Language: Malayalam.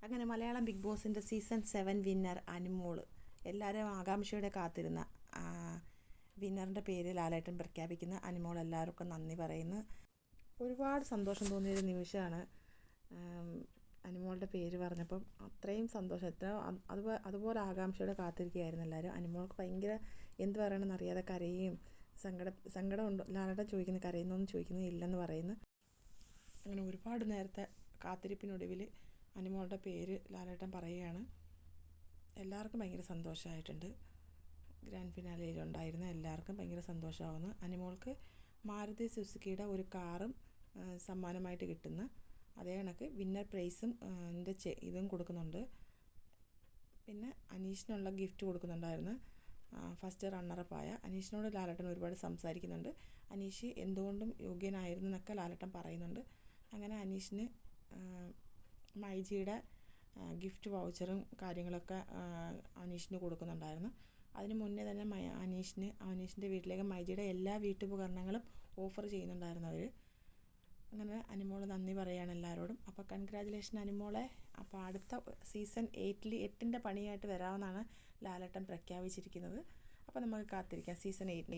അങ്ങനെ മലയാളം ബിഗ് ബോസിൻ്റെ സീസൺ 7 വിന്നർ അനുമോൾ. എല്ലാവരും ആകാംക്ഷയോടെ കാത്തിരുന്ന വിന്നറിൻ്റെ പേര് ലാലേട്ടൻ പ്രഖ്യാപിക്കുന്ന അനുമോൾ എല്ലാവർക്കും നന്ദി പറയുന്നു. ഒരുപാട് സന്തോഷം തോന്നിയൊരു നിമിഷമാണ് അനുമോളുടെ പേര് പറഞ്ഞപ്പം. അത്രയും സന്തോഷം, അതുപോലെ ആകാംക്ഷയോടെ കാത്തിരിക്കുകയായിരുന്നു എല്ലാവരും. അനുമോൾക്ക് ഭയങ്കര എന്ത് പറയണമെന്ന് അറിയാതെ കരയുകയും സങ്കടമുണ്ട്. ലാലേട്ടൻ ചോദിക്കുന്നു കരയുന്നോന്ന് ചോദിക്കുന്നു, ഇല്ലെന്ന് പറയുന്നു. അങ്ങനെ ഒരുപാട് നേരത്തെ കാത്തിരിപ്പിനൊടുവിൽ അനുമോളുടെ പേര് ലാലേട്ടൻ പറയുകയാണ്. എല്ലാവർക്കും ഭയങ്കര സന്തോഷമായിട്ടുണ്ട്. ഗ്രാൻഡ് ഫിനാലയിലുണ്ടായിരുന്ന എല്ലാവർക്കും ഭയങ്കര സന്തോഷമാവുന്നു. അനുമോൾക്ക് മാരുതി സുസുക്കിയുടെ ഒരു കാറും സമ്മാനമായിട്ട് കിട്ടുന്ന അതേ കണക്ക് വിന്നർ പ്രൈസും ഇതും കൊടുക്കുന്നുണ്ട്. പിന്നെ അനീഷിനുള്ള ഗിഫ്റ്റ് കൊടുക്കുന്നുണ്ടായിരുന്നു. ഫസ്റ്റ് റണ്ണറപ്പായ അനീഷിനോട് ലാലേട്ടൻ ഒരുപാട് സംസാരിക്കുന്നുണ്ട്. അനീഷ് എന്തുകൊണ്ടും യോഗ്യനായിരുന്നു എന്നൊക്കെ ലാലേട്ടൻ പറയുന്നുണ്ട്. അങ്ങനെ അനീഷിന് മൈജിയുടെ ഗിഫ്റ്റ് വൗച്ചറും കാര്യങ്ങളൊക്കെ അനീഷിന് കൊടുക്കുന്നുണ്ടായിരുന്നു. അതിന് മുന്നേ തന്നെ അനീഷിൻ്റെ വീട്ടിലേക്ക് മൈജിയുടെ എല്ലാ വീട്ടുപകരണങ്ങളും ഓഫർ ചെയ്യുന്നുണ്ടായിരുന്നു അവർ. അങ്ങനെ അനുമോൾ നന്ദി പറയുകയാണ് എല്ലാവരോടും. അപ്പോൾ കൺഗ്രാജുലേഷൻ അനുമോളെ. അപ്പോൾ അടുത്ത സീസൺ 8ൻ്റെ പണിയായിട്ട് വരാമെന്നാണ് ലാലേട്ടൻ പ്രഖ്യാപിച്ചിരിക്കുന്നത്. അപ്പോൾ നമുക്ക് കാത്തിരിക്കാം സീസൺ 8.